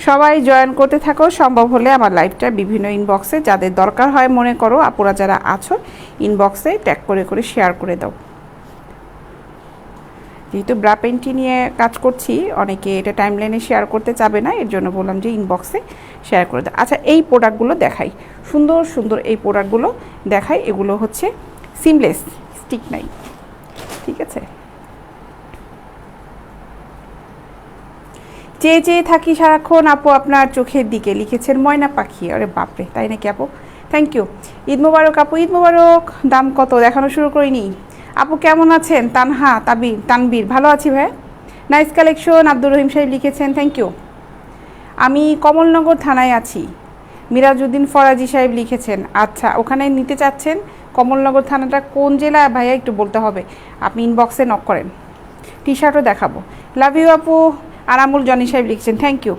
সবাই জয়েন করতে থাকো, সম্ভব হলে আমার লাইভটা বিভিন্ন ইনবক্সে যাদের দরকার হয় মনে করো, আপুরা যারা আছো ইনবক্সে ট্যাগ করে করে শেয়ার করে দাও। যেহেতু ব্রা পেন্টি নিয়ে কাজ করছি, অনেকে এটা টাইমলাইনে শেয়ার করতে চাবে না, এর জন্য বললাম যে ইনবক্সে শেয়ার করে দাও। আচ্ছা, এই প্রোডাক্টগুলো দেখাই, সুন্দর সুন্দর এই প্রোডাক্টগুলো দেখাই। এগুলো হচ্ছে সিমলেস, স্টিক নাই, ঠিক আছে। চেয়ে চেয়ে থাকি সারাক্ষণ আপু আপনার চোখের দিকে, লিখেছেন ময়না পাখি। আরে বাপরে, তাই নাকি আপু? Thank you. ঈদ মোবারক আপু, ঈদ মোবারক। দাম কত দেখানো শুরু করিনি। আপু কেমন আছেন? তানহা তানবীর, ভালো আছি ভাই। Nice collection. আব্দুর রহিম সাহেব লিখেছেন, থ্যাংক ইউ। আমি কমলনগর থানায় আছি। মিরাজউদ্দিন ফরাজি সাহেব লিখেছেন, আচ্ছা ওখানে নিতে চাচ্ছেন। কমলনগর থানাটা কোন জেলা ভাইয়া একটু বলতে হবে, আপনি ইনবক্সে নক করেন। টি শার্টও দেখাবো। লাভ ইউ আপু। আরামুল জনি সাহেব লিখছেন, থ্যাংক ইউ।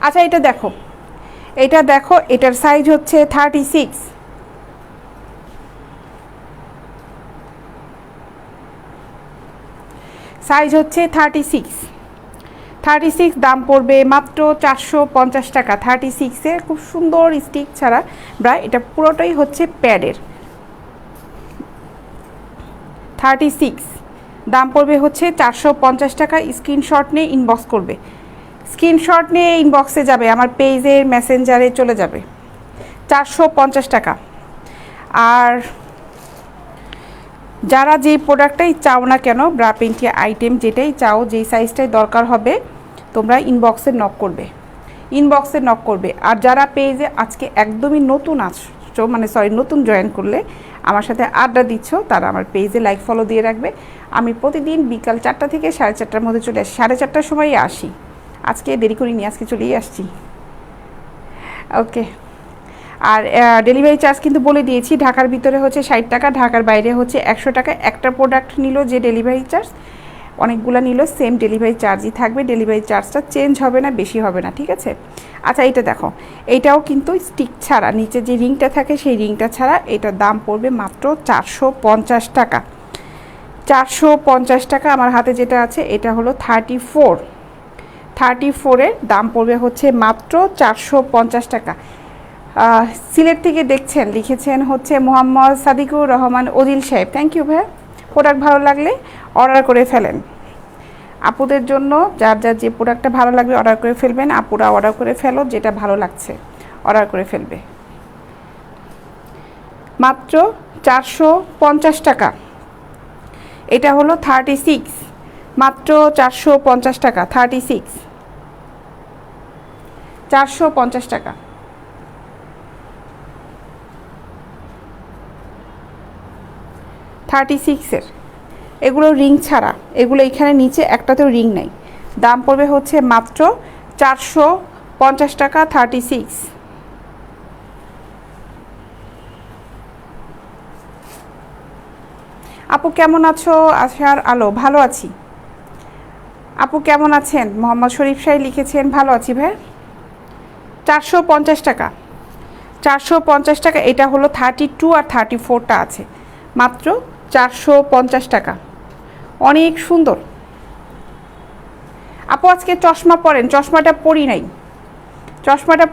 আচ্ছা এটা দেখো, এটা দেখো, এটার সাইজ হচ্ছে 36। সাইজ হচ্ছে 36। দাম পড়বে মাত্র 450 টাকা। 36-এ খুব সুন্দর স্টিক ছাড়া ব্রা, এটা পুরোটাই হচ্ছে প্যাডের। 36 দাম পড়বে হচ্ছে 450 টাকা। স্ক্রিনশট নিয়ে ইনবক্স করবে, স্ক্রিনশট নিয়ে ইনবক্সে যাবে, আমার পেজের মেসেঞ্জারে চলে যাবে। 450 টাকা। আর যারা যেই প্রোডাক্টটাই চাও না কেন, ব্রা পেন্টি আইটেম যেটাই চাও, যেই সাইজটাই দরকার হবে, তোমরা ইনবক্সে নক করবে, ইনবক্সে নক করবে। আর যারা পেজে আজকে একদমই নতুন আসছো, মানে নতুন জয়েন করলে আমার সাথে আড্ডা দিচ্ছ, তারা আমার পেজে লাইক ফলো দিয়ে রাখবে। আমি প্রতিদিন বিকাল 4টা থেকে 4:30টার মধ্যে চলে আসি, 4:30টার সময়ই আসি। আজকে দেরি করিনি, আজকে চলেই আসছি। ওকে। আর ডেলিভারি চার্জ কিন্তু বলে দিয়েছি, ঢাকার ভিতরে হচ্ছে 60 টাকা, ঢাকার বাইরে হচ্ছে 100 টাকা। একটা প্রোডাক্ট নিল যে ডেলিভারি চার্জ, অনেকগুলো নিল সেম ডেলিভারি চার্জই থাকবে, ডেলিভারি চার্জটা চেঞ্জ হবে না, বেশি হবে না, ঠিক আছে। আচ্ছা এইটা দেখো, এইটাও কিন্তু স্টিক ছাড়া, নিচে যে রিংটা থাকে সেই রিংটা ছাড়া, এটার দাম পড়বে মাত্র 450 টাকা। 450 টাকা। আমার হাতে যেটা আছে এটা হলো 34-এর দাম পড়বে হচ্ছে মাত্র 450 টাকা। সিলেট থেকে দেখছেন, লিখেছেন হচ্ছে মোহাম্মদ সাদিকুর রহমান ওদিল সাহেব, থ্যাংক ইউ ভাইয়া। প্রোডাক্ট ভালো লাগলে অর্ডার করে ফেলেন। আপুদের জন্য যার যার যে প্রোডাক্টটা ভালো লাগবে অর্ডার করে ফেলবেন। আপুরা অর্ডার করে ফেলো, যেটা ভালো লাগছে অর্ডার করে ফেলবে। মাত্র 450 টাকা। এটা হলো 36, মাত্র 450 টাকা। 450 টাকা। 36-এর এগুলো রিং ছাড়া, এগুলো এখানে নিচে একটাতেও রিং নেই। দাম পড়বে হচ্ছে মাত্র 450 টাকা। 36। আপু কেমন আছো? আশার আলো, ভালো আছি। আপু কেমন আছেন? মোহাম্মদ শরীফ সাহেব লিখেছেন, ভালো আছি ভাই। 450 টাকা। 450 টাকা। এটা হলো 32 আর 34টা আছে, মাত্র 450 টাকা। অনেক সুন্দর। আপু আজকে চশমা পরেন? চশমাটা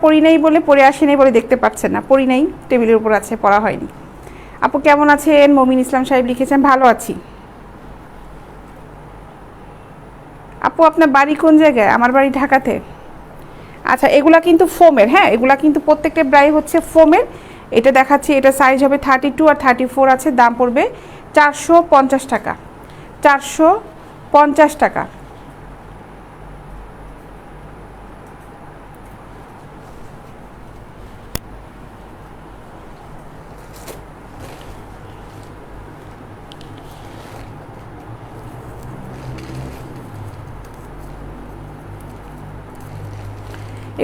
পরি নাই বলে, পরে আসেনি বলে দেখতে পাচ্ছেন না, পরি নাই, টেবিলের উপর আছে, পড়া হয়নি। আপু কেমন আছেন? মমিন ইসলাম সাহেব লিখেছেন, ভালো আছি। আপু আপনার বাড়ি কোন জায়গায়? আমার বাড়ি ঢাকাতে। আচ্ছা এগুলা কিন্তু ফোমের, হ্যাঁ এগুলা কিন্তু প্রত্যেকটা ব্রাই হচ্ছে ফোমের। এটা দেখাচ্ছি, এটা সাইজ হবে 32 আর 34 আছে। দাম পড়বে 450 টাকা। 450 টাকা।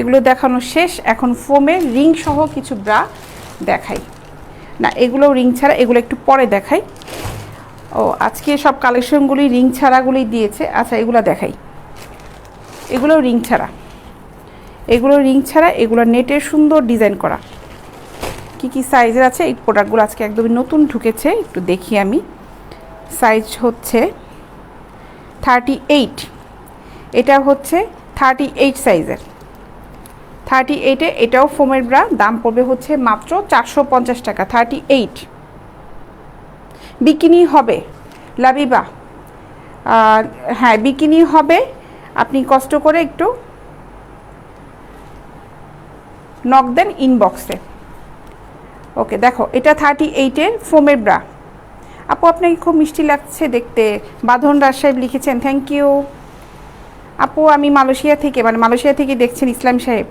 এগুলো দেখানো শেষ, এখন ফোমের রিং সহ কিছু ব্রা দেখাই। না এগুলো রিং ছাড়া, এগুলো একটু পরে দেখাই। ও আজকে সব কালেকশনগুলি রিং ছাড়াগুলি দিয়েছে। আচ্ছা এগুলো দেখাই, এগুলো রিং ছাড়া, এগুলো নেটের সুন্দর ডিজাইন করা। কি কি সাইজের আছে এই প্রোডাক্টগুলো আজকে একদমই নতুন ঢুকেছে, একটু দেখি আমি। সাইজ হচ্ছে 38, এটা হচ্ছে 38 সাইজের। 38-এ এটাও ফোমের ব্রা, দাম পড়বে হচ্ছে মাত্র 450 টাকা। 38 বিকিনি হবে লাবিবা, হ্যাঁ বিকিনি হবে, আপনি কষ্ট করে একটু নক দেন ইনবক্সে। ওকে দেখো এটা 38-এর ফোমের ব্রা। আপু আপনাকে খুব মিষ্টি লাগছে দেখতে, বাঁধন রাজসাহেব লিখেছেন, থ্যাংক ইউ। আপু আমি মালয়েশিয়া থেকে, মানে মালয়েশিয়া থেকে দেখছেন ইসলাম সাহেব।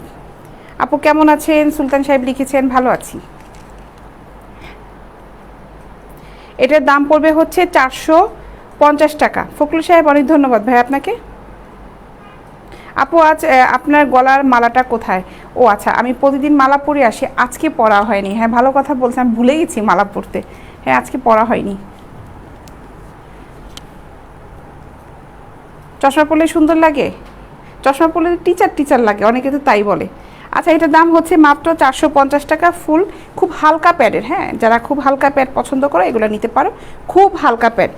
আপু কেমন আছেন? সুলতান সাহেব লিখেছেন ভালো আছি। এটার দাম পড়বে হচ্ছে 450 টাকা। ফখরুল সাহেব অনেক ধন্যবাদ ভাই আপনাকে। আপু আজ আপনার গলার মালাটা কোথায়? ও আচ্ছা, আমি প্রতিদিন মালা পরে আসি, আজকে পরা হয়নি। হ্যাঁ ভালো কথা বলছেন, আমি ভুলে গেছি মালা পরতে। হ্যাঁ আজকে পরা হয়নি। চশমা পরলে সুন্দর লাগে? চশমা পরলে টিচার লাগে, অনেকে তো তাই বলে। আচ্ছা এটার দাম হচ্ছে মাত্র 450 টাকা, ফুল খুব হালকা প্যাডের। হ্যাঁ যারা খুব হালকা প্যাড পছন্দ করো এগুলো নিতে পারো, খুব হালকা প্যাড,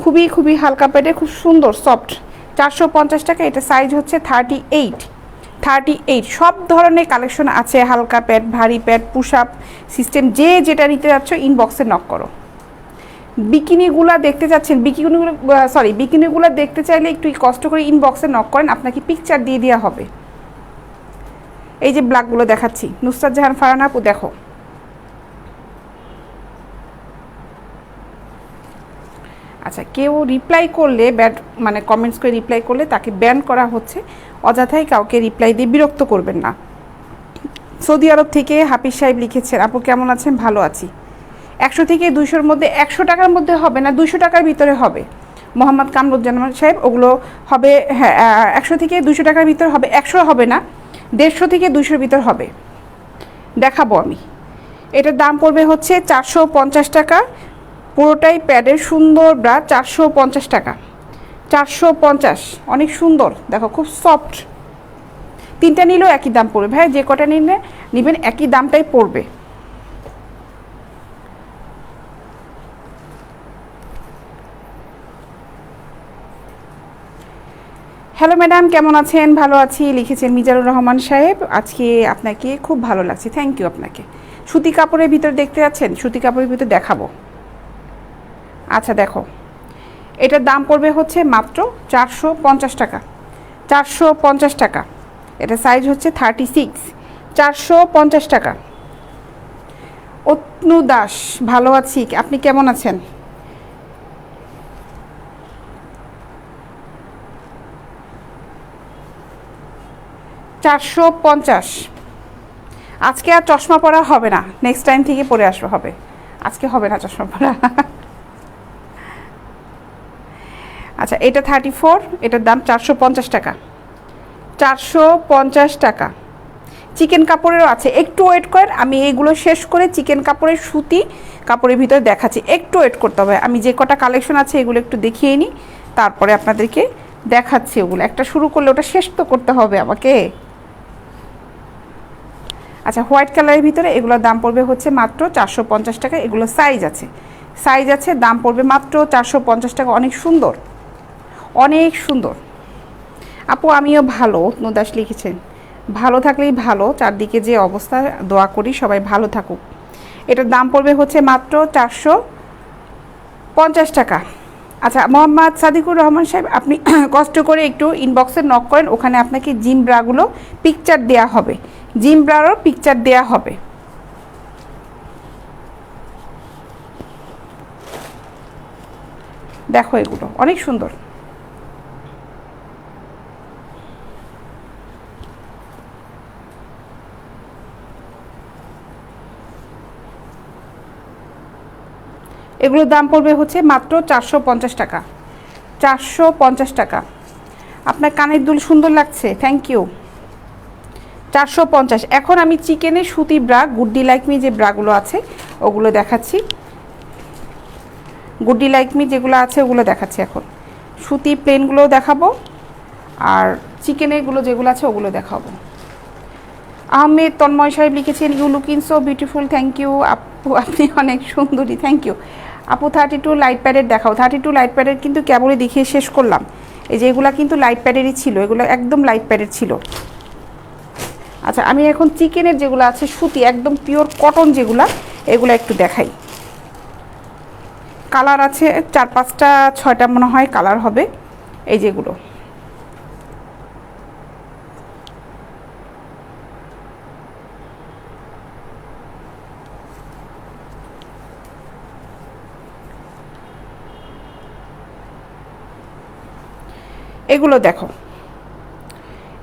খুবই হালকা প্যাডে, খুব সুন্দর সফট। 450 টাকা। এটা সাইজ হচ্ছে 38। সব ধরনের কালেকশন আছে, হালকা প্যাড, ভারী প্যাড, পুশ আপ সিস্টেম, যে যেটা নিতে যাচ্ছ ইনবক্সে নক করো। বিকিনিগুলা দেখতে চাচ্ছেন, বিকিনিগুলো দেখতে চাইলে একটু কষ্ট করে ইনবক্সে নক করেন, আপনাকে পিকচার দিয়ে দেওয়া হবে। এই যে ব্ল্যাকগুলো দেখাচ্ছি, নুসরাত জাহান ফারহানা আপু দেখো। আচ্ছা কেউ রিপ্লাই করলে মানে কমেন্টস করে রিপ্লাই করলে তাকে ব্যান করা হচ্ছে, অযথাই কাউকে রিপ্লাই দিয়ে বিরক্ত করবেন না। সৌদি আরব থেকে হাফিজ সাহেব লিখেছেন, আপু কেমন আছেন? ভালো আছি। 100 থেকে 200-র মধ্যে, 100 টাকার মধ্যে হবে না, 200 টাকার ভিতরে হবে। মোহাম্মদ কামরুজ্জামান সাহেব ওগুলো হবে, হ্যাঁ 100 থেকে 200 টাকার ভিতরে হবে, 100 হবে না, 150 থেকে 200-র ভিতর হবে, দেখাবো আমি। এটার দাম পড়বে হচ্ছে 450 টাকা, পুরোটাই প্যাডের সুন্দর ব্রা, 450 টাকা। 450, অনেক সুন্দর দেখো, খুব সফট। তিনটা নিলেও একই দাম পড়বে ভাই, যে কটা নেবেন একই দামটাই পড়বে। হ্যালো ম্যাডাম কেমন আছেন? ভালো আছি লিখেছেন মিজানুর রহমান সাহেব, আজকে আপনাকে খুব ভালো লাগছে, থ্যাংক ইউ আপনাকে। সুতি কাপড়ের ভিতর দেখতে যাচ্ছেন? সুতি কাপড়ের ভিতর দেখাবো। আচ্ছা দেখো, এটার দাম পড়বে হচ্ছে মাত্র 450 টাকা। 450 টাকা। এটা সাইজ হচ্ছে 36। 450 টাকা। অতনু দাস ভালো আছি, আপনি কেমন আছেন? $450। আজকে আর চশমা পরা হবে না, নেক্সট টাইম থেকে পরে আসবে হবে, আজকে হবে না চশমা পরা। আচ্ছা এটা 34, এটার দাম 450 টাকা। 450 টাকা। চিকেন কাপড়েরও আছে, একটু ওয়েট করেন, আমি এইগুলো শেষ করে চিকেন কাপড়ের সুতি কাপড়ের ভিতরে দেখাচ্ছি, একটু ওয়েট করতে হবে। আমি যে কটা কালেকশন আছে এগুলো একটু দেখিয়ে নিই, তারপরে আপনাদেরকে দেখাচ্ছি। ওগুলো একটা শুরু করলে ওটা শেষ তো করতে হবে আমাকে। আচ্ছা হোয়াইট কালারের ভিতরে এগুলোর দাম পড়বে হচ্ছে মাত্র 450 টাকা। এগুলো সাইজ আছে, দাম পড়বে মাত্র 450 টাকা। অনেক সুন্দর, অনেক সুন্দর। আপু আমিও ভালো, নদাস লিখেছেন, ভালো থাকলেই ভালো, চারদিকে যে অবস্থা, দোয়া করি সবাই ভালো থাকুক। এটার দাম পড়বে হচ্ছে মাত্র 450 টাকা। আচ্ছা মোহাম্মদ সাদিকুর রহমান সাহেব, আপনি কষ্ট করে একটু ইনবক্সে নক করেন, ওখানে আপনাকে জিম ব্রাগুলো পিকচার দেওয়া হবে, জিম ব্রারও পিকচার দেওয়া হবে। দেখো এগুলো অনেক সুন্দর। এগুলোর দাম পড়বে হচ্ছে মাত্র 450 টাকা। 450 টাকা। আপনার কানের দুল সুন্দর লাগছে, থ্যাংক ইউ। 450। এখন আমি চিকেনের সুতি ব্রা, গুড্ডি লাইক মি যে ব্রাগুলো আছে ওগুলো দেখাচ্ছি, গুড্ডি লাইক মি যেগুলো আছে ওগুলো দেখাচ্ছি। এখন সুতি প্লেনগুলোও দেখাবো, আর চিকেনেরগুলো যেগুলো আছে ওগুলো দেখাবো। আহমেদ তন্ময় সাহেব লিখেছেন, you looking so beautiful, thank you আপু, আপনি অনেক সুন্দরী, থ্যাংক ইউ আপু। 32 লাইট প্যাডের দেখাও। 32 লাইট প্যাডের কিন্তু কেবলই দেখিয়ে শেষ করলাম, এই যে এগুলো কিন্তু লাইট প্যাডেরই ছিল, এগুলো একদম লাইট প্যাডের ছিল। আচ্ছা, আমি এখন চিকেনের যেগুলো আছে সুতি একদম পিওর কটন যেগুলা, এগুলো একটু দেখাই। কালার আছে 4-5টা 6টা মনে হয় কালার হবে। এই যেগুলো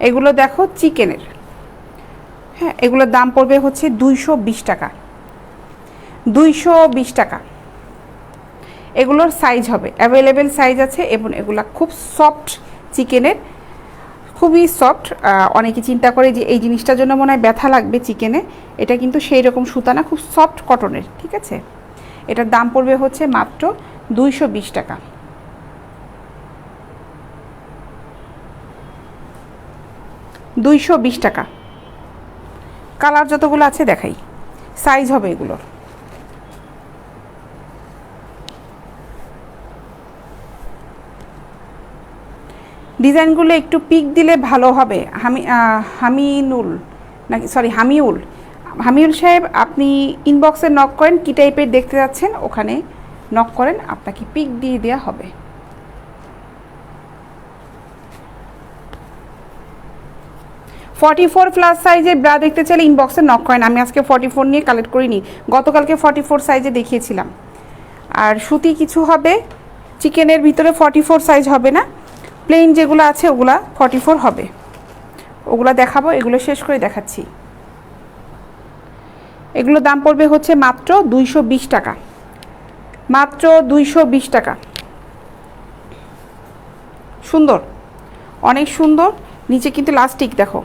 এগুলো দেখো চিকেনের। হ্যাঁ, এগুলোর দাম পড়বে হচ্ছে 220 টাকা। 220 টাকা। এগুলোর সাইজ হবে, অ্যাভেলেবেল সাইজ আছে, এবং এগুলা খুব সফট চিকেনের, খুবই সফট। অনেকে চিন্তা করে যে এই জিনিসটার জন্য মনে হয় ব্যথা লাগবে চিকেনে, এটা কিন্তু সেই রকম সুতা না, খুব সফট কটনের। ঠিক আছে, এটার দাম পড়বে হচ্ছে মাত্র 220 টাকা। টাকা। কালার যতগুলো আছে দেখাই, সাইজ হবে এগুলোর। ডিজাইনগুলো একটু পিক দিলে ভালো হবে। হামিনুল নাকি, সরি হামিউল, হামিউল সাহেব, আপনি ইনবক্সে নক করেন, কী টাইপের দেখতে যাচ্ছেন ওখানে নক করেন, আপনাকে পিক দিয়ে দেওয়া হবে। +44 সাইজের ব্রা দেখতে চাইলে ইনবক্সে নক করেন। আমি আজকে 44 নিয়ে কালেক্ট করিনি, গতকালকে 44 সাইজে দেখিয়েছিলাম। আর সুতি কিছু হবে, চিকেনের ভিতরে 44 সাইজ হবে না, প্লেন যেগুলো আছে ওগুলা 44 হবে, ওগুলা দেখাবো, এগুলো শেষ করে দেখাচ্ছি। এগুলো দাম পড়বে হচ্ছে মাত্র 220 টাকা। মাত্র 220 টাকা। সুন্দর, অনেক সুন্দর। নিচে কিন্তু লাস্টিক দেখো,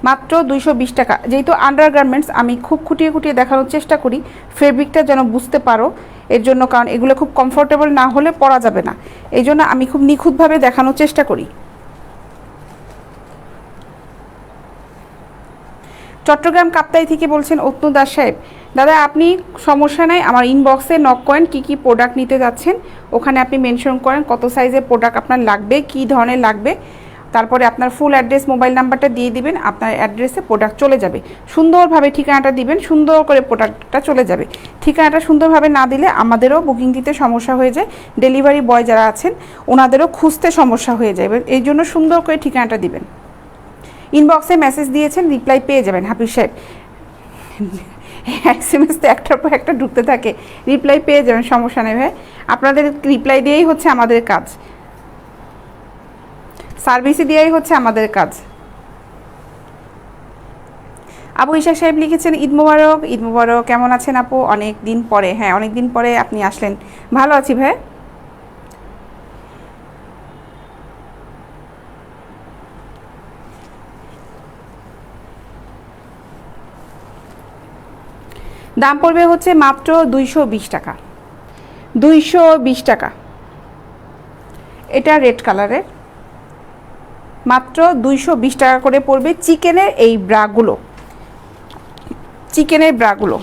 মাত্র 220 টাকা। যেহেতু আন্ডারগার্মেন্টস, আমি খুব খুঁটিয়ে খুঁটিয়ে দেখানোর চেষ্টা করি ফেব্রিকটা যেন বুঝতে পারো, এর জন্য, কারণ এগুলো খুব কমফোর্টেবল না হলে পরা যাবে না, এই জন্য আমি খুব নিখুঁতভাবে দেখানোর চেষ্টা করি। চট্টগ্রাম কাপ্তাই থেকে বলছেন অতনু দাস সাহেব, দাদা আপনি সমস্যা নাই, আমার ইনবক্সে নক করেন, কী কী প্রোডাক্ট নিতে যাচ্ছেন ওখানে আপনি মেনশন করেন কত সাইজের প্রোডাক্ট আপনার লাগবে, কী ধরনের লাগবে, তারপরে আপনার ফুল অ্যাড্রেস, মোবাইল নাম্বারটা দিয়ে দিবেন, আপনার অ্যাড্রেসে প্রোডাক্ট চলে যাবে। সুন্দরভাবে ঠিকানাটা দিবেন, সুন্দর করে প্রোডাক্টটা চলে যাবে। ঠিকানাটা সুন্দরভাবে না দিলে আমাদেরও বুকিং দিতে সমস্যা হয়ে যায়, ডেলিভারি বয় যারা আছেন ওনাদেরও খুঁজতে সমস্যা হয়ে যাবে, এই জন্য সুন্দর করে ঠিকানাটা দিবেন। ইনবক্সে মেসেজ দিয়েছেন, রিপ্লাই পেয়ে যাবেন হাফিজ সাহেব। SMS তো একটার পর একটা ঢুকতে থাকে, রিপ্লাই পেয়ে যাবেন, সমস্যা নেই ভাই। আপনাদের রিপ্লাই দিয়েই হচ্ছে আমাদের কাজ, সার্ভিসে দিয়েই হচ্ছে আমাদের কাজ। আবু ইশাক সাহেব লিখেছেন ঈদ মোবারক। ঈদ মোবারক, কেমন আছেন আপু? অনেক দিন পরে, হ্যাঁ অনেক দিন পরে আপনি আসলেন। ভালো আছি ভাই। দাম পড়বে হচ্ছে মাত্র 220 টাকা। 220 টাকা। এটা রেড কালারের, মাত্র 220 টাকা করে পড়বে। চিকেনের এই ব্রাগুলো, চিকেনের ব্রাগুলো,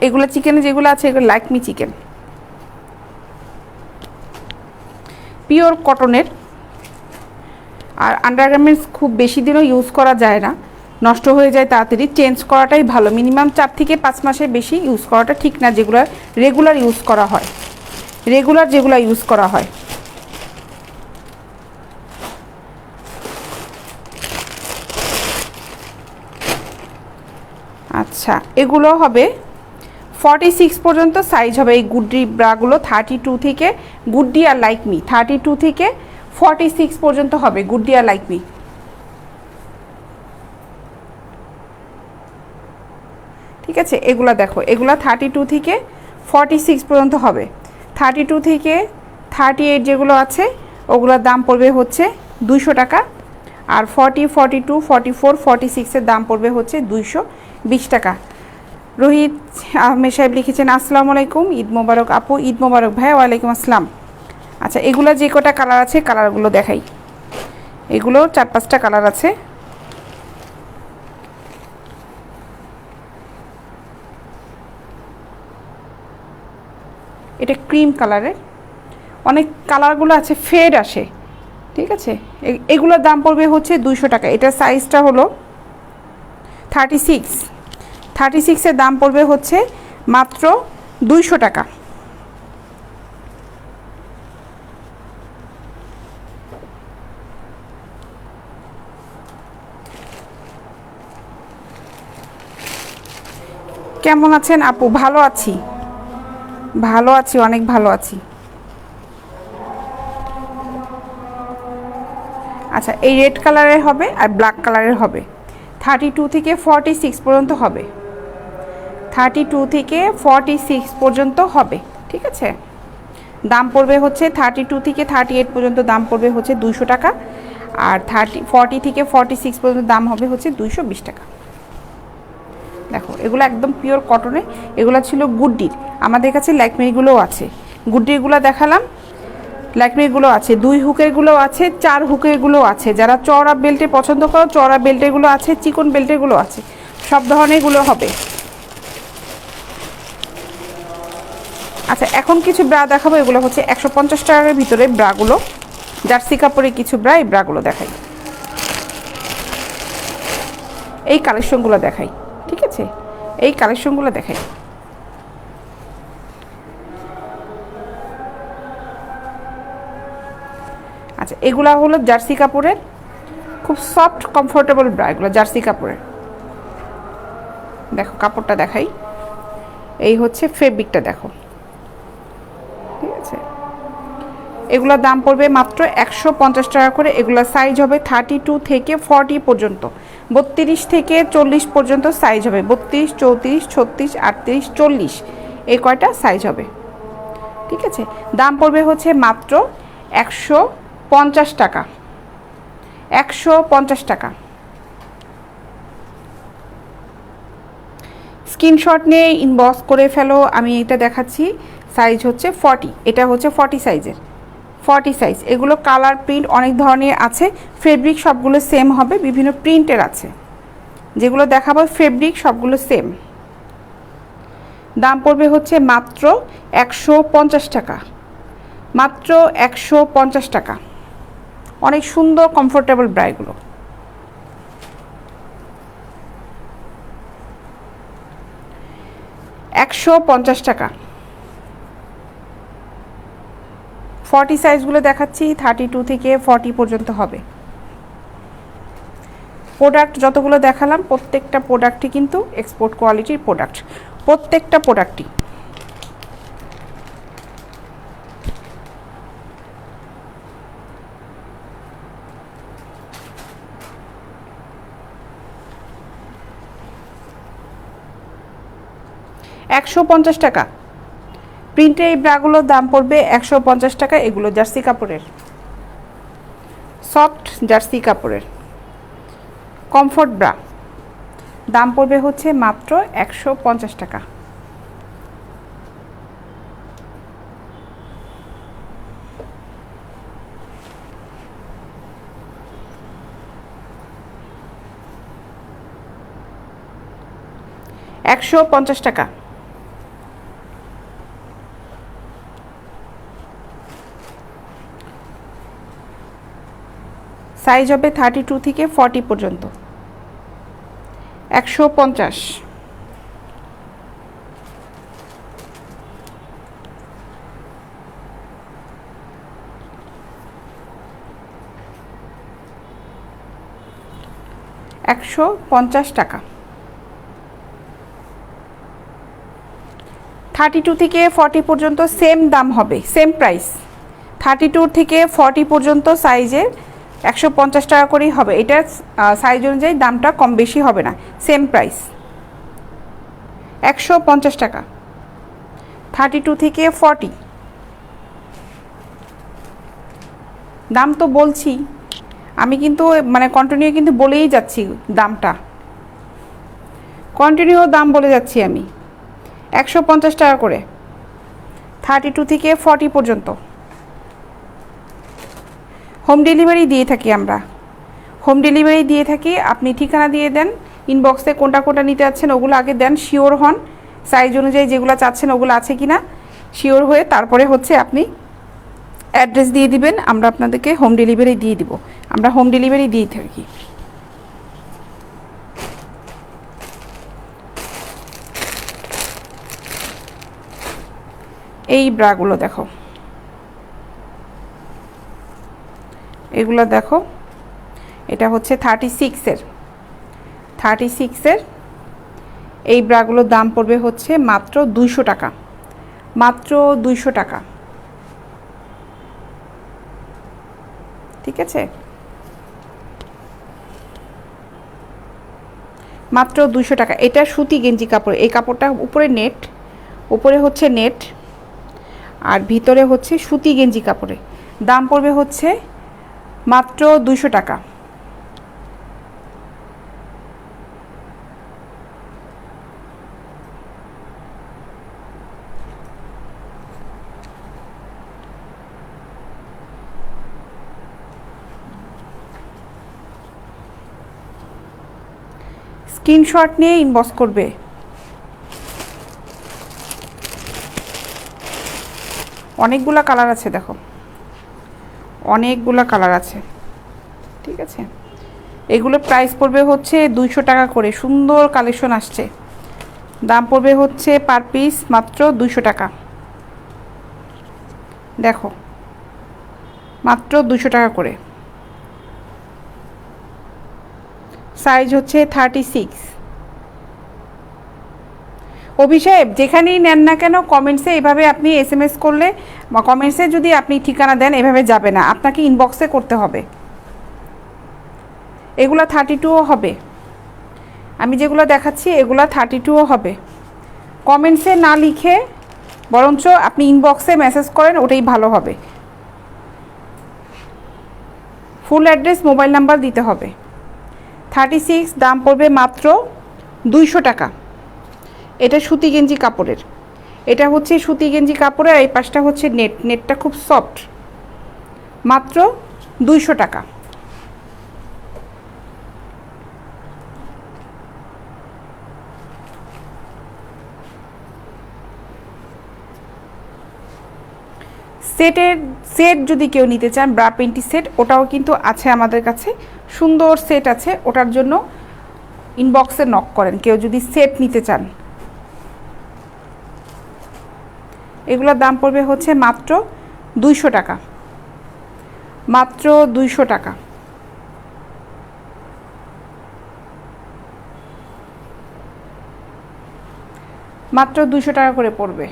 এগুলো চিকেনের যেগুলো আছে এগুলো লাইকমি চিকেন, পিওর কটনের। আর আন্ডারগার্মেন্টস খুব বেশি দিনও ইউজ করা যায় না, নষ্ট হয়ে যায় তাড়াতাড়ি, চেঞ্জ করাটাই ভালো। মিনিমাম 4 থেকে 5 মাসের বেশি ইউজ করাটা ঠিক না, যেগুলো রেগুলার ইউজ করা হয়, রেগুলার যেগুলো ইউজ করা হয়। আচ্ছা, এগুলো হবে 46 পর্যন্ত সাইজ হবে এই গুড্ডি ব্রাগুলো। 32 থেকে গুড্ডি আর লাইকমি, 32 থেকে 46 পর্যন্ত হবে গুড্ডি আর লাইকমি। ঠিক আছে, এগুলা দেখো, এগুলা 32 থেকে 46 পর্যন্ত হবে। 32 থেকে 38 যেগুলো আছে ওগুলোর দাম পড়বে হচ্ছে 200 টাকা। আর 40, 42, 44, 46-এর দাম পড়বে হচ্ছে 220 টাকা। রোহিত আহমেদ সাহেব লিখেছেন আসসালামু আলাইকুম, ঈদ মোবারক আপু। ঈদ মোবারক ভাই। ওয়ালাইকুম আসসালাম। আচ্ছা, এগুলো যে কটা কালার আছে কালারগুলো দেখাই। এগুলো 4-5টা কালার আছে। এটা ক্রিম কালারের, অনেক কালারগুলো আছে, ফেড আসে। ঠিক আছে, এগুলোর দাম পড়বে হচ্ছে 200 টাকা। এটা সাইজটা হলো 36 এর দাম পড়বে হচ্ছে মাত্র 200 টাকা। কেমন আছেন আপু? ভালো আছি, অনেক ভালো আছি। আচ্ছা, এই রেড কালারের হবে আর ব্ল্যাক কালারের হবে। 32 থেকে 46 পর্যন্ত হবে, 32 থেকে 46 পর্যন্ত হবে, ঠিক আছে। দাম পড়বে হচ্ছে 32 থেকে 38 পর্যন্ত দাম পড়বে হচ্ছে 200 টাকা, আর 40 থেকে 46 পর্যন্ত দাম হবে হচ্ছে 220 টাকা। দেখো, এগুলো একদম পিওর কটনে, এগুলো ছিল গুড্ডির। আমাদের কাছে ল্যাকমিগুলোও আছে, গুড্ডিরগুলো দেখালাম, ল্যাকমিগুলো আছে, 2 হুকেরগুলো আছে, 4 হুকেরগুলো আছে। যারা চওড়া বেল্টে পছন্দ করো, চওড়া বেল্টেরগুলো আছে, চিকন বেল্টেরগুলো আছে, সব ধরনেরগুলো হবে। আচ্ছা, এখন কিছু ব্রা দেখাবো, এগুলো হচ্ছে 150 টাকার ভিতরে ব্রাগুলো, জার্সি কাপড়ের কিছু ব্রা, এই ব্রাগুলো দেখাই, এই কালেকশনগুলো দেখাই, ঠিক আছে, এই কালেকশনগুলো দেখাই। আচ্ছা, এগুলা হলো জার্সি কাপড়ের, খুব সফট কমফোর্টেবল ব্রা, এগুলো জার্সি কাপড়ের। দেখো কাপড়টা দেখাই, এই হচ্ছে ফেব্রিকটা, দেখো, ঠিক আছে। এগুলোর দাম পড়বে মাত্র 150 টাকা করে। এগুলোর সাইজ হবে 32 থেকে 40 পর্যন্ত, 32 থেকে 40 পর্যন্ত সাইজ হবে, 32, 34, 36, 38, 40, এই কয়টা সাইজ হবে, ঠিক আছে। দাম পড়বে হচ্ছে মাত্র 150 টাকা, 150 টাকা। স্ক্রিনশট নিয়ে ইনবক্স করে ফেলো। আমি এটা দেখাচ্ছি, সাইজ হচ্ছে 40, এটা হচ্ছে 40 সাইজের, 40 সাইজ। এগুলো কালার প্রিন্ট অনেক ধরনের আছে, ফেব্রিক সবগুলো সেম হবে, বিভিন্ন প্রিন্টের আছে, যেগুলো দেখাবো ফেব্রিক সবগুলো সেম। দাম পড়বে হচ্ছে মাত্র 150 টাকা, মাত্র 150 টাকা। অনেক সুন্দর কমফোর্টেবল ব্রাগুলো। $150 টাকা। 40 সাইজগুলো দেখাচ্ছি, 32 থেকে 40 পর্যন্ত হবে। প্রোডাক্ট যতগুলো দেখালাম প্রত্যেকটা প্রোডাক্টই কিন্তু এক্সপোর্ট কোয়ালিটির প্রোডাক্ট, প্রত্যেকটা প্রোডাক্টই। $150 টাকা। প্রিন্টের এই ব্রাগুলোর দাম পড়বে 150 টাকা। এগুলো জার্সি কাপড়ের, সফট জার্সি কাপড়ের কমফোর্ট ব্রা, দাম পড়বে হচ্ছে মাত্র 150 টাকা। $150 টাকা। সাইজ হবে 32 থেকে 40 পর্যন্ত, 150। $150 টাকা। 32 থেকে 40 পর্যন্ত সেম দাম হবে, সেম প্রাইস। 32 থেকে 40 পর্যন্ত সাইজের 150 টাকা করেই হবে। এটার সাইজ অনুযায়ী দামটা কম বেশি হবে না, সেম প্রাইস, 150 টাকা। 32 থেকে 40 দাম তো বলছি আমি, কিন্তু মানে কন্টিনিউ কিন্তু বলেই যাচ্ছি দামটা, কন্টিনিউ দাম বলে যাচ্ছি আমি। 150 টাকা করে 32 থেকে 40 পর্যন্ত। হোম ডেলিভারি দিয়ে থাকি আমরা, হোম ডেলিভারি দিয়ে থাকি। আপনি ঠিকানা দিয়ে দেন, ইনবক্সে কোনটা কোনটা নিতে যাচ্ছেন ওগুলো আগে দেন, শিওর হন সাইজ অনুযায়ী যেগুলো চাচ্ছেন ওগুলো আছে কি না, শিওর হয়ে তারপরে হচ্ছে আপনি অ্যাড্রেস দিয়ে দিবেন, আমরা আপনাদেরকে হোম ডেলিভারি দিয়ে দিব। আমরা হোম ডেলিভারি দিয়ে থাকি। এই ব্রাগুলো দেখো, এগুলো দেখো, এটা হচ্ছে 36-এর এই ব্রাগুলোর দাম পড়বে হচ্ছে মাত্র 200 টাকা, মাত্র 200 টাকা। ঠিক আছে, মাত্র 200 টাকা। এটা সুতি গেঞ্জি কাপড়, এই কাপড়টা উপরে নেট, উপরে হচ্ছে নেট আর ভিতরে হচ্ছে সুতি গেঞ্জি কাপড়ে। দাম পড়বে হচ্ছে মাত্র 200 টাকা। স্ক্রিনশট নিয়ে ইনবক্স করবে। অনেকগুলা কালার আছে, দেখো অনেকগুলা কালার আছে। ঠিক আছে, এগুলো প্রাইস পড়বে হচ্ছে 200 টাকা করে। সুন্দর কালেকশন আসছে, দাম পড়বে হচ্ছে পার পিস মাত্র 200 টাকা। দেখো মাত্র 200 টাকা করে। সাইজ হচ্ছে 36। অভিষেক যেখানেই নেন না কেন কমেন্টসে এভাবে আপনি SMS করলে বা কমেন্টসে যদি আপনি ঠিকানা দেন এভাবে যাবে না, আপনাকে ইনবক্সে করতে হবে। এগুলো 32ও হবে, আমি যেগুলো দেখাচ্ছি এগুলো 32ও হবে। কমেন্টসে না লিখে বরঞ্চ আপনি ইনবক্সে মেসেজ করেন, ওটাই ভালো হবে। ফুল অ্যাড্রেস মোবাইল নাম্বার দিতে হবে। 36 দাম পড়বে মাত্র 200 টাকা। এটা সুতি গেঞ্জি কাপড়ের, এটা হচ্ছে সুতি গেঞ্জি কাপড়ের, এই পাশটা হচ্ছে নেট, নেটটা খুব সফট। মাত্র 200 টাকা। সেট যদি কেউ নিতে চান ব্রা পেন্টি সেট, ওটাও কিন্তু আছে আমাদের কাছে, সুন্দর সেট আছে। ওটার জন্য ইনবক্সে নক করেন কেউ যদি সেট নিতে চান। এগুলোর দাম পড়বে হচ্ছে মাত্র 200 টাকা, মাত্র 200 টাকা। মাত্র 200 টাকা করে পড়বে।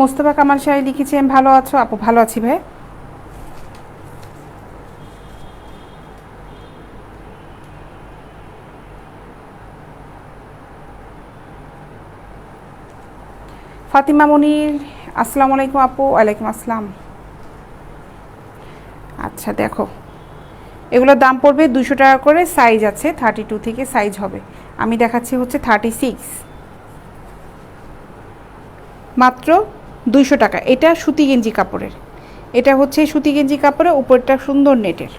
মোস্তফা কামাল সাহেব লিখেছেন ভালো আছো আপু? ভালো আছি ভাই। ফাতিমা মনির আসসালামু আলাইকুম আপু। ওয়ালাইকুম আসসালাম। আচ্ছা দেখো, এগুলোর দাম পড়বে 200 টাকা করে। সাইজ আছে 32 থেকে সাইজ হবে। আমি দেখাচ্ছি হচ্ছে 36, মাত্র 200 টাকা। এটা সুতি গেঞ্জি কাপড়ের, এটা হচ্ছে সুতি গেঞ্জি কাপড়ের, উপরটা সুন্দর নেটের।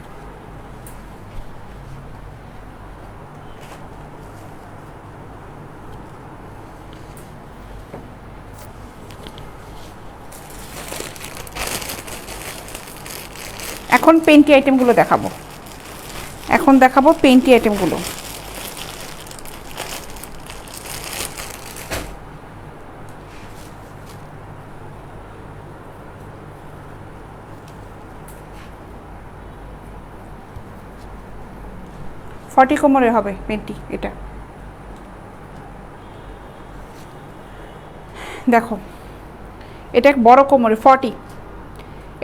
এখন পেন্টি আইটেমগুলো দেখাবো, এখন দেখাবো পেন্টি আইটেমগুলো। ফর্টি কোমরের হবে পেন্টি। এটা দেখো, এটা বড় কোমরে 40।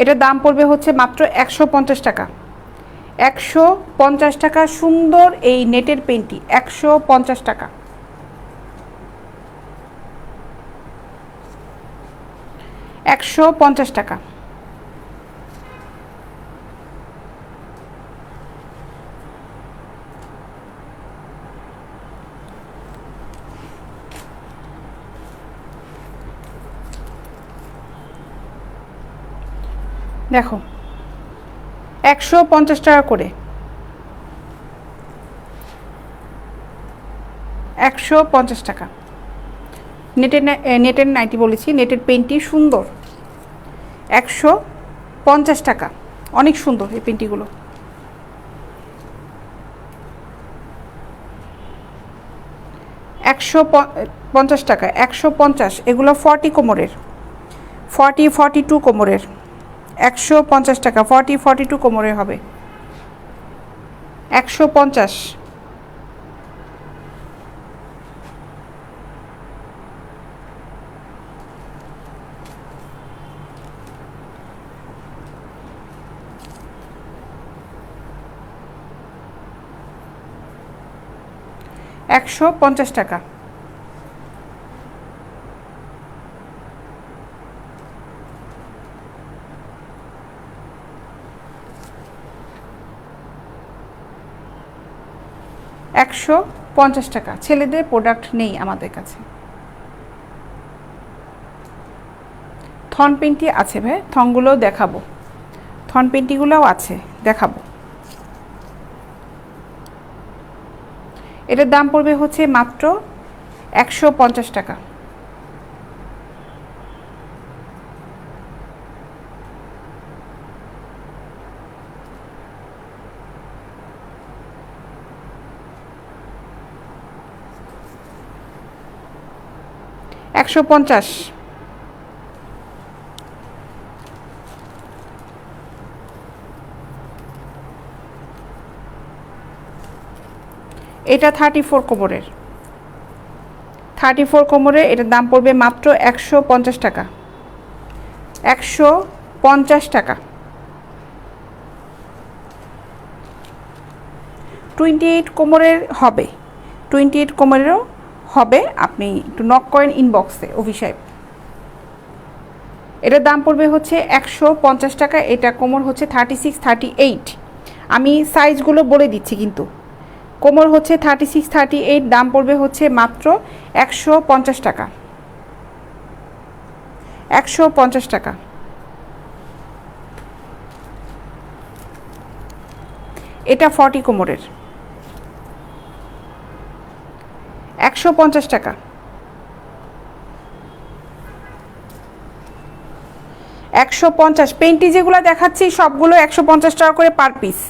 এটার দাম পড়বে হচ্ছে মাত্র 150 টাকা, 150 টাকা। সুন্দর এই নেটের পেন্টি 150 টাকা, 150 টাকা। দেখো 150 টাকা করে, 150 টাকা। নেটের নাইটি বলেছি, নেটের পেন্টি সুন্দর, 150 টাকা, অনেক সুন্দর এই পেন্টিগুলো। $150 টাকা, 150। এগুলো 40 কোমরের, 42 কোমরের, 150 টাকা, 42 কোমরের হবে, 150। $150 টাকা। $150 টাকা। ছেলেদের প্রোডাক্ট নেই আমাদের কাছে। থন পেন্টি আছে ভাই, থনগুলোও দেখাবো, থন পেন্টিগুলোও আছে, দেখাবো। এটার দাম পড়বে হচ্ছে মাত্র 150 টাকা। $150। এটা 34 কোমরের, 34 কোমরের, এটার দাম পড়বে মাত্র 150 টাকা, 150 টাকা। 28 কোমরের হবে, 28 কোমরেরও হবে, আপনি একটু নক করেন ইনবক্সে অভিষেক। এটার দাম পড়বে হচ্ছে 150 টাকা। এটা কোমর হচ্ছে 36, 38। আমি সাইজগুলো বলে দিচ্ছি কিন্তু, কোমর হচ্ছে 36, 38, দাম পড়বে হচ্ছে মাত্র 150 টাকা, 150 টাকা। এটা 40 কোমরের, 150 টাকা, 150। পেন্টি যেগুলো দেখাচ্ছি সবগুলো 150 টাকা করে পার পিস।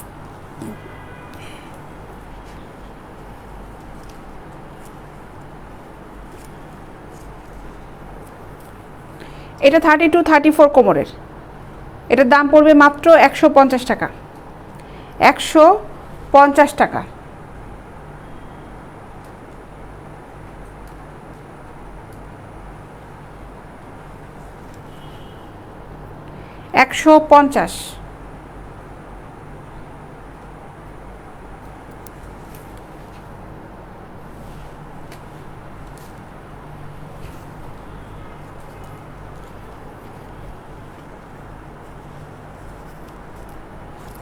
এটা 32, 34 কোমরের, এটার দাম পড়বে মাত্র 150 টাকা, 150 টাকা। $150।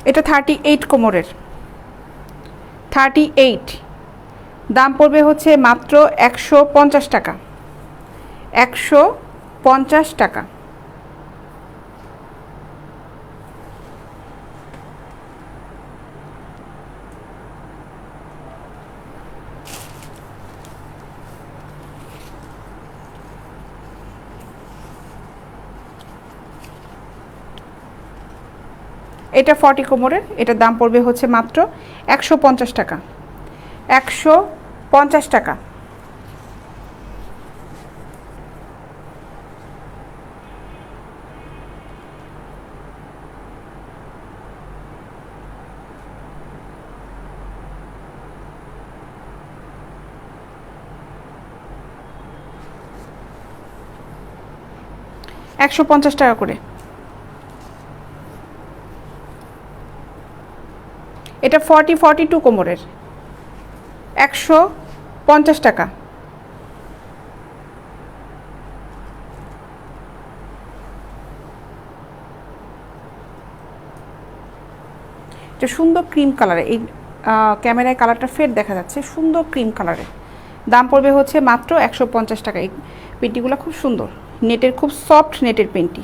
এটা 38 কোমরের, 38, দাম পড়বে হচ্ছে মাত্র 150 টাকা, 150 টাকা। এটা 40 কোমরের, এটার দাম পড়বে হচ্ছে মাত্র 150 টাকা, 150 টাকা। $150 টাকা করে। এটা 40, 42 কোমরের, 150 টাকা। এটা সুন্দর ক্রিম কালারে, এই ক্যামেরায় কালারটা ফের দেখা যাচ্ছে, সুন্দর ক্রিম কালারে, দাম পড়বে হচ্ছে মাত্র 150 টাকা। এই পেন্টিগুলো খুব সুন্দর, নেটের, খুব সফট নেটের পেন্টি,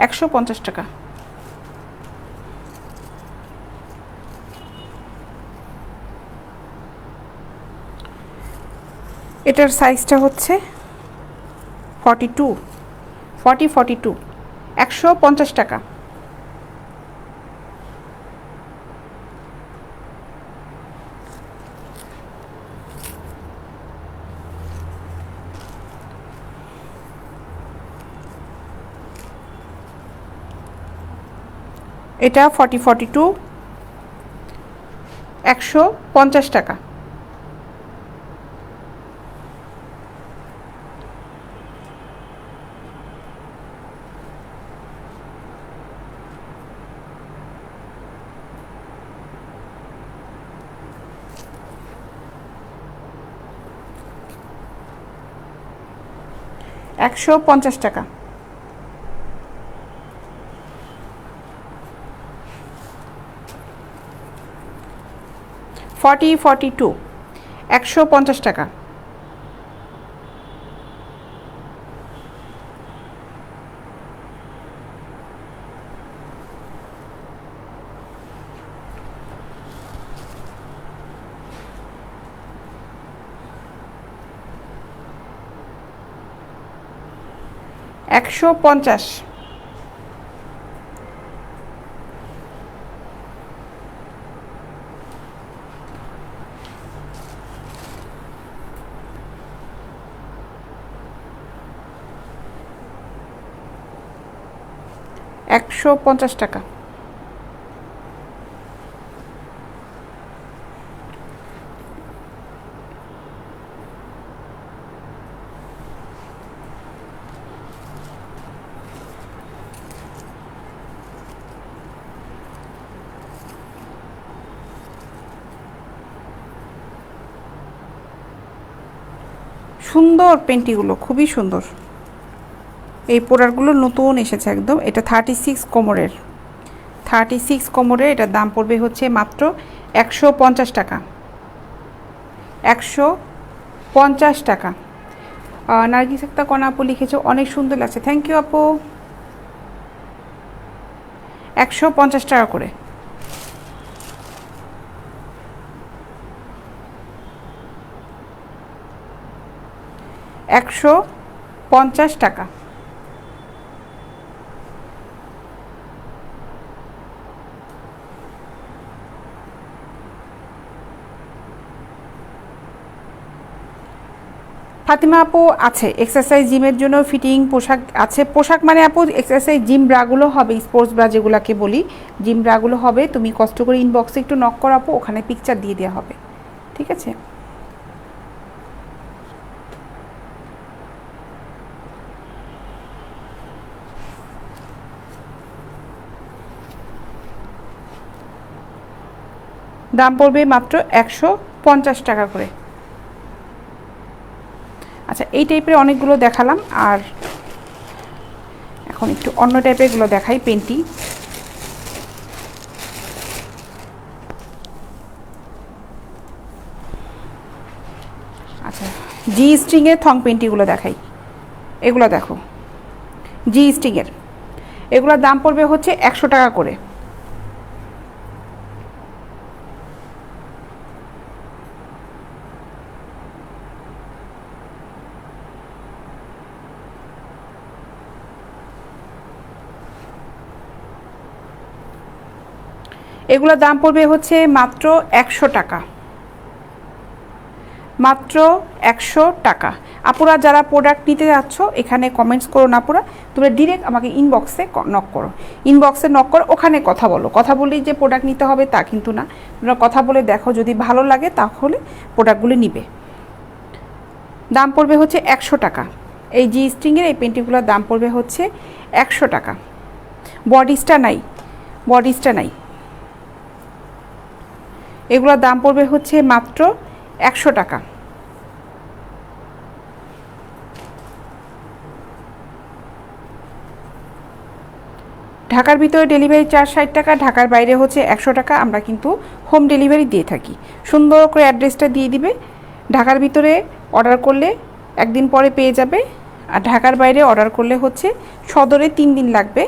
150 টাকা। এটার সাইজটা হচ্ছে 42 42 150 টাকা। এটা 42 150 টাকা। $150 টাকা। 42 150 টাকা। $150। $150 টাকা। সুন্দর পেন্টিগুলো, খুবই সুন্দর। এই প্রোডাক্টগুলো নতুন এসেছে একদম। এটা 36 কোমরের, 36 কোমরের। এটার দাম পড়বে হচ্ছে মাত্র 150 টাকা। 150 টাকা। নার্গিস একটা কণা আপু লিখেছে, অনেক সুন্দর লাগছে। থ্যাংক ইউ আপু। 150 টাকা করে। $150 টাকা। ফাতিমা আপু আছে এক্সারসাইজ জিমের জন্য ফিটিং পোশাক আছে। পোশাক মানে আপু এক্সারসাইজ জিম ব্রাগুলো হবে, স্পোর্টস ব্রা যেগুলোকে বলি, জিম ব্রাগুলো হবে। তুমি কষ্ট করে ইনবক্সে একটু নক করো আপু, ওখানে পিকচার দিয়ে দেওয়া হবে, ঠিক আছে? দাম পড়বে মাত্র 150 টাকা করে। আচ্ছা, এই টাইপের অনেকগুলো দেখালাম, আর এখন একটু অন্য টাইপেরগুলো দেখাই। পেন্টি, আচ্ছা জি স্ট্রিংয়ের থং পেন্টিগুলো দেখাই। এগুলো দেখো, জি স্ট্রিংয়ের, এগুলোর দাম পড়বে হচ্ছে 100 টাকা করে। এগুলোর দাম পড়বে হচ্ছে মাত্র 100 টাকা, মাত্র 100 টাকা। আপুরা যারা প্রোডাক্ট নিতে যাচ্ছ এখানে কমেন্টস করো না আপুরা, তোমরা ডিরেক্ট আমাকে ইনবক্সে নক করো। ইনবক্সে নক করো, ওখানে কথা বলো। কথা বললেই যে প্রোডাক্ট নিতে হবে তা কিন্তু না। তোমরা কথা বলে দেখো, যদি ভালো লাগে তাহলে প্রোডাক্টগুলো নিবে। দাম পড়বে হচ্ছে 100 টাকা। এই জি স্ট্রিংয়ের এই পেন্টিংগুলোর দাম পড়বে হচ্ছে 100 টাকা। বডিসটা নাই, বডিসটা নাই। এগুলোর দাম পড়বে হচ্ছে মাত্র 100 টাকা। ঢাকার ভিতরে ডেলিভারি চার্জ 60 টাকা, ঢাকার বাইরে হচ্ছে 100 টাকা। আমরা কিন্তু হোম ডেলিভারি দিয়ে থাকি। সুন্দর করে অ্যাড্রেসটা দিয়ে দিবে। ঢাকার ভিতরে অর্ডার করলে একদিন পরে পেয়ে যাবে, আর ঢাকার বাইরে অর্ডার করলে হচ্ছে সদরে 3 দিন লাগবে,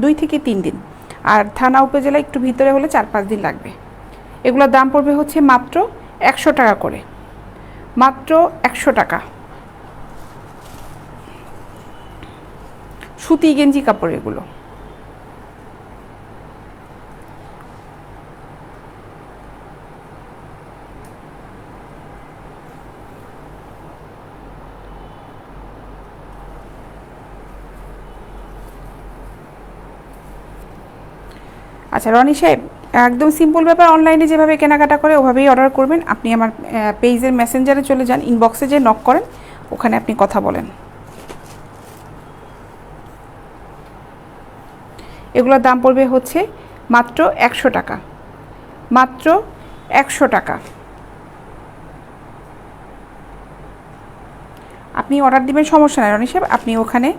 2 থেকে 3 দিন, আর থানা উপজেলা একটু ভিতরে হলে 4-5 দিন লাগবে। এগুলোর দাম পড়বে হচ্ছে মাত্র 100 টাকা করে, মাত্র 100 টাকা। সুতি গেঞ্জি কাপড় এগুলো। আচ্ছা রনি সাহেব, একদম সিম্পল ব্যাপার, অনলাইনে যেভাবে কেনাকাটা করে ওভাবেই অর্ডার করবেন। আপনি আমার পেজের মেসেঞ্জারে চলে যান, ইনবক্সে যে নক করেন, ওখানে আপনি কথা বলেন। এগুলোর দাম পড়বে হচ্ছে মাত্র 100 টাকা, মাত্র 100 টাকা। আপনি অর্ডার দিবেন, সমস্যা নাই রনি সাহেব, আপনি ওখানে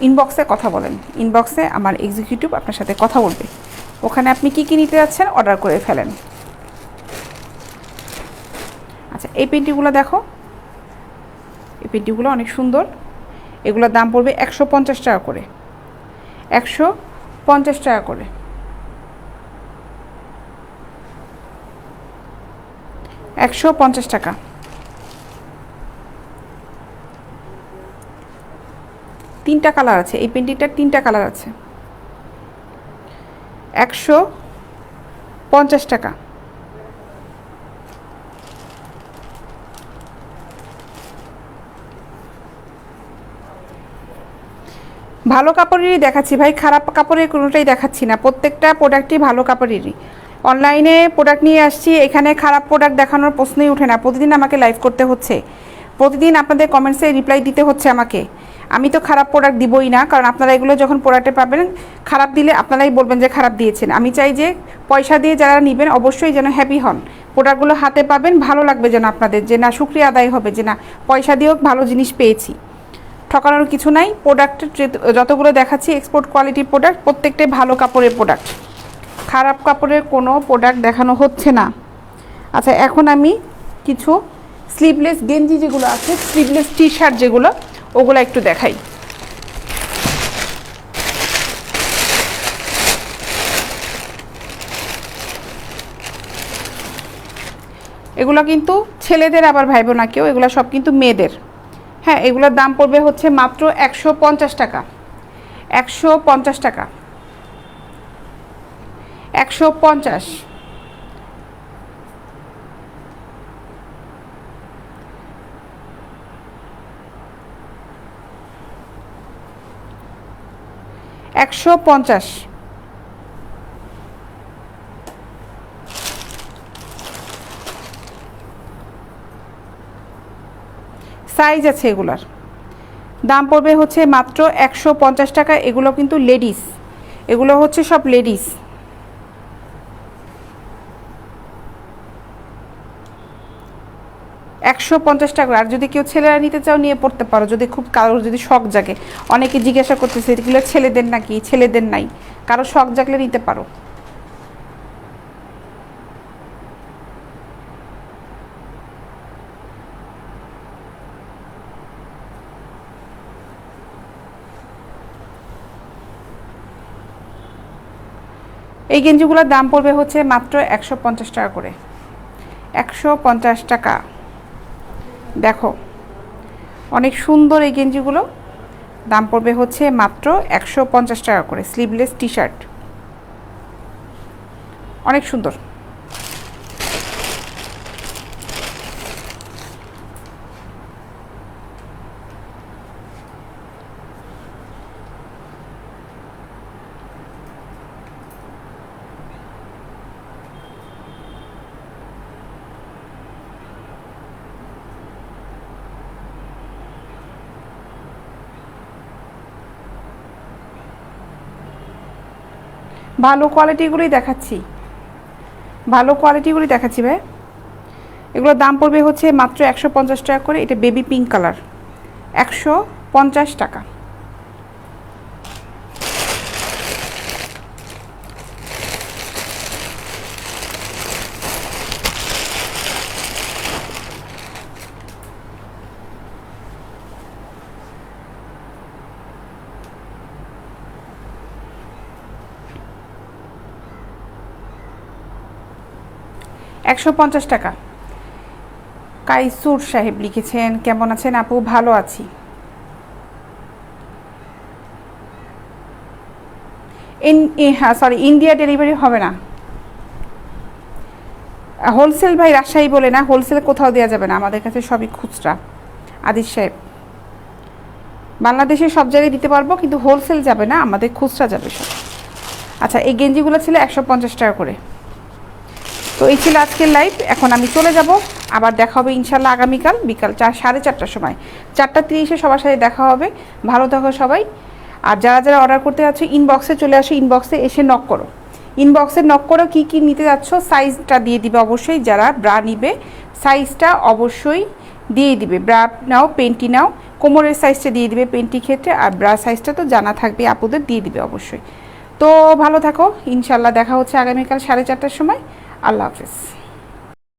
ইনবক্সে কথা বলেন, ইনবক্সে আমার এক্সিকিউটিভ আপনার সাথে কথা বলবে, ওখানে আপনি কী কী নিতে যাচ্ছেন অর্ডার করে ফেলেন। আচ্ছা এই পেন্টিগুলো দেখো, এই পেন্টিগুলো অনেক সুন্দর, এগুলোর দাম পড়বে 150 টাকা করে, 150 টাকা করে, 150 টাকা। তিনটা কালার আছে, এই পেন্টিটার তিনটা কালার আছে, 150 টাকা। ভালো কাপড়েরই দেখাচ্ছি ভাই, খারাপ কাপড়ের কোনোটাই দেখাচ্ছি না, প্রত্যেকটা প্রোডাক্টই ভালো কাপড়েরই। অনলাইনে প্রোডাক্ট নিয়ে আসছি, এখানে খারাপ প্রোডাক্ট দেখানোর প্রশ্নই ওঠে না। প্রতিদিন আমাকে লাইভ করতে হচ্ছে, প্রতিদিন আপনাদের কমেন্টসে রিপ্লাই দিতে হচ্ছে আমাকে। আমি তো খারাপ প্রোডাক্ট দিবই না, কারণ আপনারা এগুলো যখন প্রোডাক্টে পাবেন, খারাপ দিলে আপনারাই বলবেন যে খারাপ দিয়েছেন। আমি চাই যে পয়সা দিয়ে যারা নেবেন অবশ্যই যেন হ্যাপি হন, প্রোডাক্টগুলো হাতে পাবেন, ভালো লাগবে যেন আপনাদের, যে না শুকরিয়া আদায় হবে যে না পয়সা দিয়েও ভালো জিনিস পেয়েছি। ঠকানোর কিছু নাই, প্রোডাক্ট যতগুলো দেখাচ্ছি এক্সপোর্ট কোয়ালিটির প্রোডাক্ট, প্রত্যেকটাই ভালো কাপড়ের প্রোডাক্ট, খারাপ কাপড়ের কোনো প্রোডাক্ট দেখানো হচ্ছে না। আচ্ছা এখন আমি কিছু স্লিভলেস গেঞ্জি যেগুলো আছে, স্লিভলেস টি শার্ট যেগুলো, ওগুলো একটু দেখাই। এগুলো কিন্তু ছেলেদের আবার ভাইবো না কেউ, এগুলো সব কিন্তু মেয়েদের। হ্যাঁ এগুলোর দাম পড়বে হচ্ছে মাত্র 150 টাকা, 150 টাকা, 150। একশো পঞ্চাশ। সাইজ আছে এগুলার, দাম পড়বে হচ্ছে মাত্র 150 টাকা। এগুলো কিন্তু লেডিস, এগুলো হচ্ছে সব লেডিস। $150 টাকা। আর যদি কেউ ছেলেরা নিতে চাও নিয়ে পড়তে পারো, যদি খুব কারোর যদি শখ জাগে। অনেকে জিজ্ঞাসা করতেছে এগুলো ছেলেদের নাকি, ছেলেদের নাই, কারো শখ জাগলে নিতে পারো। এই গেঞ্জিগুলোর দাম পড়বে হচ্ছে মাত্র 150 টাকা করে, 150 টাকা। দেখো অনেক সুন্দর এই গেঞ্জিগুলো, দাম পড়বে হচ্ছে মাত্র 150 টাকা করে। স্লিভলেস টি শার্ট অনেক সুন্দর। ভালো কোয়ালিটিগুলোই দেখাচ্ছি, ভালো কোয়ালিটিগুলি দেখাচ্ছি ভাই। এগুলোর দাম পড়বে হচ্ছে মাত্র 150 টাকা করে। এটা বেবি পিঙ্ক কালার, 150 টাকা। $150 টাকা। কাইসুর সাহেব লিখেছেন, কেমন আছেন আপু? ভালো আছি। হ্যাঁ সরি, ইন্ডিয়া ডেলিভারি হবে না। হোলসেল ভাই রাজশাহী বলে না, হোলসেল কোথাও দেওয়া যাবে না, আমাদের কাছে সবই খুচরা। আদিস সাহেব, বাংলাদেশে সব জায়গায় দিতে পারবো, কিন্তু হোলসেল যাবে না, আমাদের খুচরা যাবে সব। আচ্ছা, এই গেঞ্জিগুলো ছিল 150 টাকা করে। তো এই ছিল আজকের লাইভ। এখন আমি চলে যাব, আবার দেখা হবে ইনশাল্লাহ আগামীকাল বিকাল 4:30টার সময়। 4:30 সবার সাথে দেখা হবে। ভালো থাকো সবাই। আর যারা যারা অর্ডার করতে যাচ্ছ ইনবক্সে চলে আসো, ইনবক্সে এসে নক করো, ইনবক্সে নক করো কী কী নিতে যাচ্ছ, সাইজটা দিয়ে দিবে অবশ্যই। যারা ব্রা নিবে সাইজটা অবশ্যই দিয়ে দিবে। ব্রা নাও, পেন্টি নাও, কোমরের সাইজটা দিয়ে দিবে পেন্টি ক্ষেত্রে, আর ব্রা সাইজটা তো জানা থাকবে, আপুদের দিয়ে দিবে অবশ্যই। তো ভালো থাকো, ইনশাল্লাহ দেখা হচ্ছে আগামীকাল 4:30টার সময়। আল্লাহ হাফেজ।